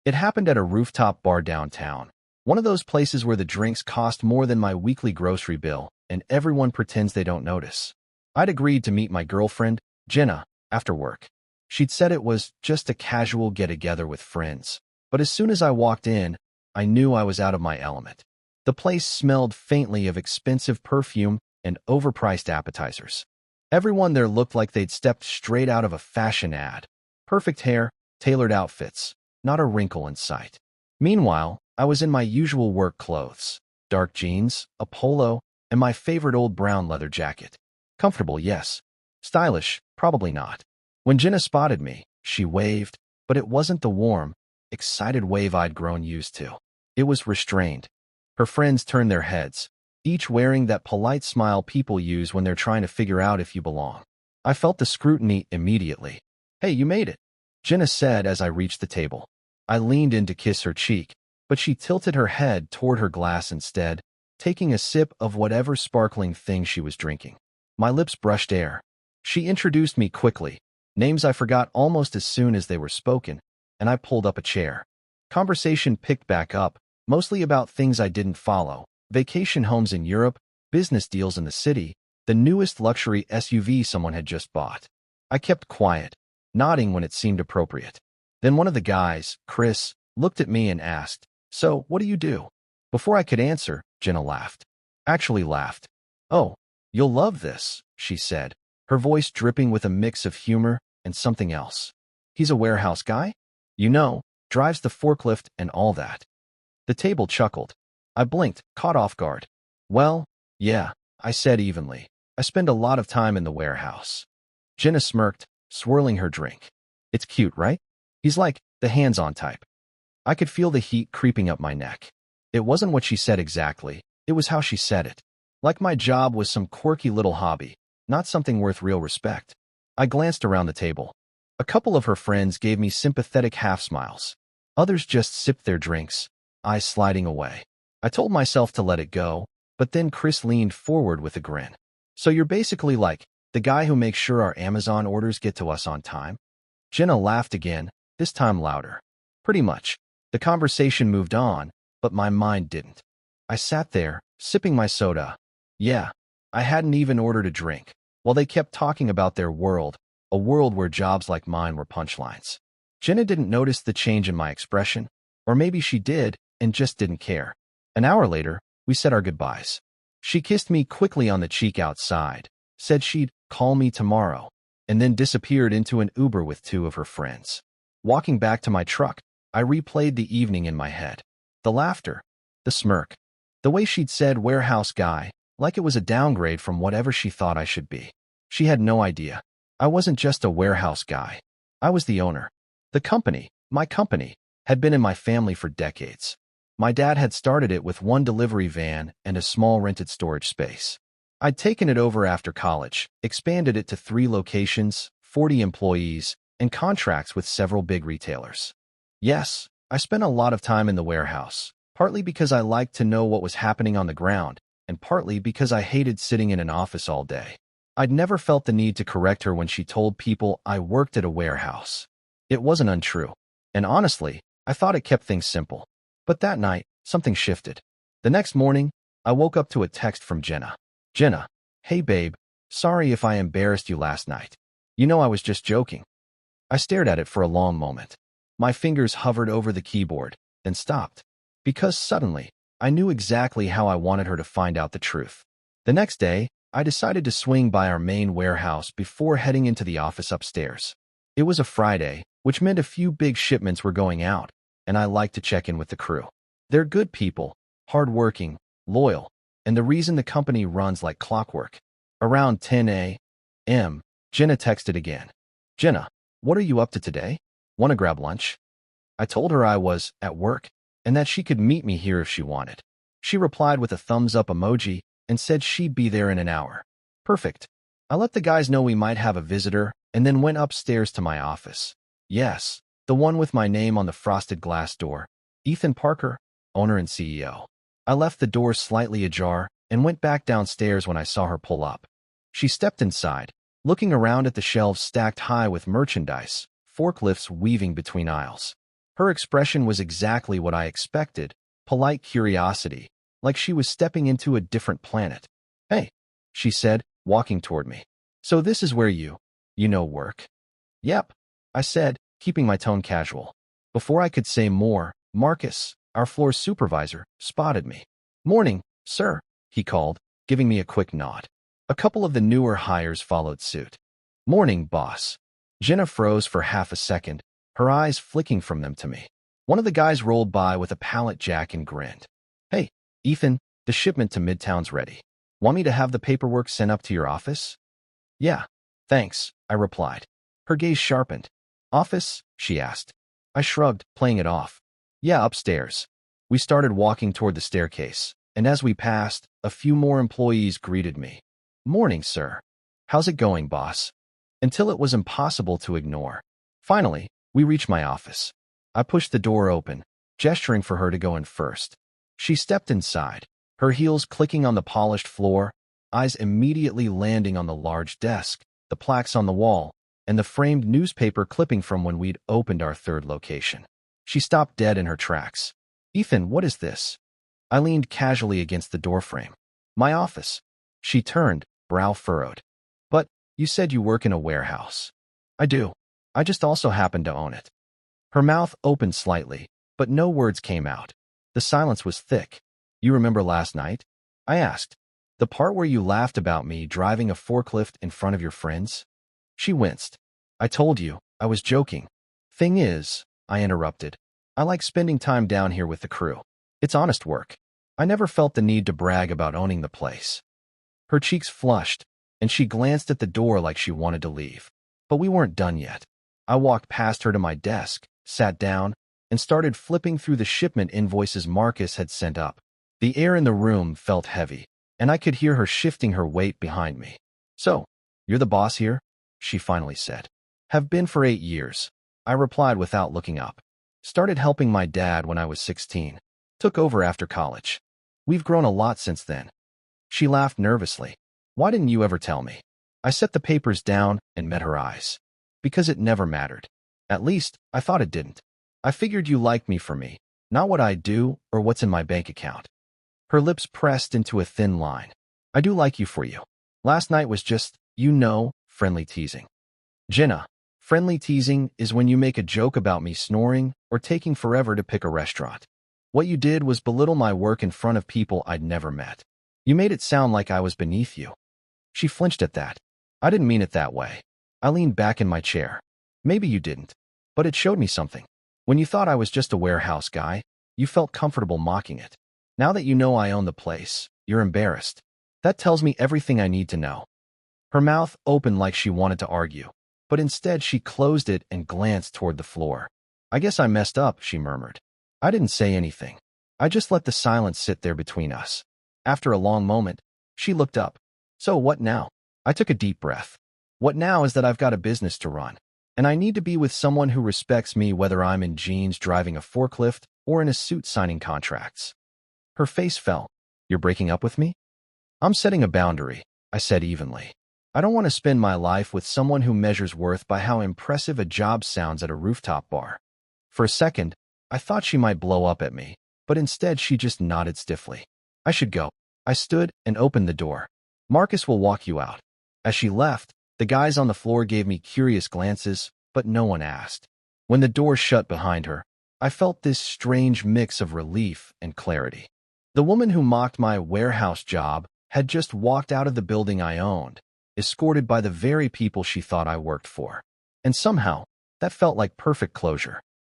It happened at a rooftop bar downtown, one of those places where the drinks cost more than my weekly grocery bill, and everyone pretends they don't notice. I'd agreed to meet my girlfriend, Jenna, after work. She'd said it was just a casual get-together with friends. But as soon as I walked in, I knew I was out of my element. The place smelled faintly of expensive perfume and overpriced appetizers. Everyone there looked like they'd stepped straight out of a fashion ad. Perfect hair, tailored outfits, not a wrinkle in sight. Meanwhile, I was in my usual work clothes, dark jeans, a polo, and my favorite old brown leather jacket. Comfortable, yes. Stylish, probably not. When Jenna spotted me, she waved, but it wasn't the warm, excited wave I'd grown used to. It was restrained. Her friends turned their heads, each wearing that polite smile people use when they're trying to figure out if you belong. I felt the scrutiny immediately. "Hey, you made it," Jenna said as I reached the table. I leaned in to kiss her cheek, but she tilted her head toward her glass instead, taking a sip of whatever sparkling thing she was drinking. My lips brushed air. She introduced me quickly, names I forgot almost as soon as they were spoken, and I pulled up a chair. Conversation picked back up, mostly about things I didn't follow: vacation homes in Europe, business deals in the city, the newest luxury SUV someone had just bought. I kept quiet, nodding when it seemed appropriate. Then one of the guys, Chris, looked at me and asked, "So, what do you do?" Before I could answer, Jenna laughed. Actually laughed. "Oh, you'll love this," she said, her voice dripping with a mix of humor and something else. "He's a warehouse guy? You know, drives the forklift and all that." The table chuckled. I blinked, caught off guard. "Well, yeah," I said evenly. "I spend a lot of time in the warehouse." Jenna smirked, swirling her drink. "It's cute, right? He's like the hands-on type." I could feel the heat creeping up my neck. It wasn't what she said exactly, it was how she said it. Like my job was some quirky little hobby, not something worth real respect. I glanced around the table. A couple of her friends gave me sympathetic half-smiles. Others just sipped their drinks, eyes sliding away. I told myself to let it go, but then Chris leaned forward with a grin. "So you're basically like the guy who makes sure our Amazon orders get to us on time?" Jenna laughed again, this time louder. "Pretty much." The conversation moved on, but my mind didn't. I sat there, sipping my soda. Yeah, I hadn't even ordered a drink, while they kept talking about their world, a world where jobs like mine were punchlines. Jenna didn't notice the change in my expression, or maybe she did and just didn't care. An hour later, we said our goodbyes. She kissed me quickly on the cheek outside, said she'd call me tomorrow, and then disappeared into an Uber with two of her friends. Walking back to my truck, I replayed the evening in my head. The laughter, the smirk, the way she'd said warehouse guy, like it was a downgrade from whatever she thought I should be. She had no idea. I wasn't just a warehouse guy. I was the owner. The company, my company, had been in my family for decades. My dad had started it with one delivery van and a small rented storage space. I'd taken it over after college, expanded it to 3 locations, 40 employees, and contracts with several big retailers. Yes, I spent a lot of time in the warehouse, partly because I liked to know what was happening on the ground, and partly because I hated sitting in an office all day. I'd never felt the need to correct her when she told people I worked at a warehouse. It wasn't untrue, and honestly, I thought it kept things simple. But that night, something shifted. The next morning, I woke up to a text from Jenna. "Jenna, hey babe, sorry if I embarrassed you last night. You know I was just joking." I stared at it for a long moment. My fingers hovered over the keyboard, then stopped. Because suddenly, I knew exactly how I wanted her to find out the truth. The next day, I decided to swing by our main warehouse before heading into the office upstairs. It was a Friday, which meant a few big shipments were going out, and I like to check in with the crew. They're good people, hardworking, loyal, and the reason the company runs like clockwork. Around 10 a.m., Jenna texted again. "Jenna, what are you up to today? Want to grab lunch?" I told her I was at work and that she could meet me here if she wanted. She replied with a thumbs-up emoji and said she'd be there in an hour. Perfect. I let the guys know we might have a visitor and then went upstairs to my office. Yes, the one with my name on the frosted glass door. Ethan Parker, owner and CEO. I left the door slightly ajar and went back downstairs when I saw her pull up. She stepped inside, looking around at the shelves stacked high with merchandise, forklifts weaving between aisles. Her expression was exactly what I expected, polite curiosity, like she was stepping into a different planet. "Hey," she said, walking toward me. "So this is where work?" "Yep," I said, keeping my tone casual. Before I could say more, Marcus, our floor supervisor, spotted me. "Morning, sir," he called, giving me a quick nod. A couple of the newer hires followed suit. "Morning, boss." Jenna froze for half a second, her eyes flicking from them to me. One of the guys rolled by with a pallet jack and grinned. "Hey, Ethan, the shipment to Midtown's ready. Want me to have the paperwork sent up to your office?" "Yeah, thanks," I replied. Her gaze sharpened. "Office?" she asked. I shrugged, playing it off. "Yeah, upstairs." We started walking toward the staircase, and as we passed, a few more employees greeted me. "Morning, sir. How's it going, boss?" Until it was impossible to ignore. Finally, we reached my office. I pushed the door open, gesturing for her to go in first. She stepped inside, her heels clicking on the polished floor, eyes immediately landing on the large desk, the plaques on the wall, and the framed newspaper clipping from when we'd opened our third location. She stopped dead in her tracks. "Ethan, what is this?" I leaned casually against the doorframe. "My office." She turned, brow furrowed. "But you said you work in a warehouse." "I do. I just also happen to own it." Her mouth opened slightly, but no words came out. The silence was thick. "You remember last night?" I asked. "The part where you laughed about me driving a forklift in front of your friends?" She winced. "I told you, I was joking." "Thing is," I interrupted, "I like spending time down here with the crew. It's honest work. I never felt the need to brag about owning the place." Her cheeks flushed, and she glanced at the door like she wanted to leave. But we weren't done yet. I walked past her to my desk, sat down, and started flipping through the shipment invoices Marcus had sent up. The air in the room felt heavy, and I could hear her shifting her weight behind me. "So, you're the boss here?" she finally said. "Have been for 8 years." I replied without looking up. "Started helping my dad when I was 16. Took over after college. We've grown a lot since then." She laughed nervously. "Why didn't you ever tell me?" I set the papers down and met her eyes. "Because it never mattered. At least, I thought it didn't. I figured you liked me for me, not what I do or what's in my bank account." Her lips pressed into a thin line. "I do like you for you. Last night was just, friendly teasing." "Jenna, friendly teasing is when you make a joke about me snoring or taking forever to pick a restaurant. What you did was belittle my work in front of people I'd never met. You made it sound like I was beneath you." She flinched at that. "I didn't mean it that way." I leaned back in my chair. "Maybe you didn't, but it showed me something. When you thought I was just a warehouse guy, you felt comfortable mocking it. Now that you know I own the place, you're embarrassed. That tells me everything I need to know." Her mouth opened like she wanted to argue, but instead she closed it and glanced toward the floor. "I guess I messed up," she murmured. I didn't say anything. I just let the silence sit there between us. After a long moment, she looked up. "So what now?" I took a deep breath. "What now is that I've got a business to run, and I need to be with someone who respects me whether I'm in jeans driving a forklift or in a suit signing contracts." Her face fell. "You're breaking up with me?" "I'm setting a boundary," I said evenly. "I don't want to spend my life with someone who measures worth by how impressive a job sounds at a rooftop bar." For a second, I thought she might blow up at me, but instead she just nodded stiffly. "I should go." I stood and opened the door. "Marcus will walk you out." As she left, the guys on the floor gave me curious glances, but no one asked. When the door shut behind her, I felt this strange mix of relief and clarity. The woman who mocked my warehouse job had just walked out of the building I owned, escorted by the very people she thought I worked for. And somehow, that felt like perfect closure.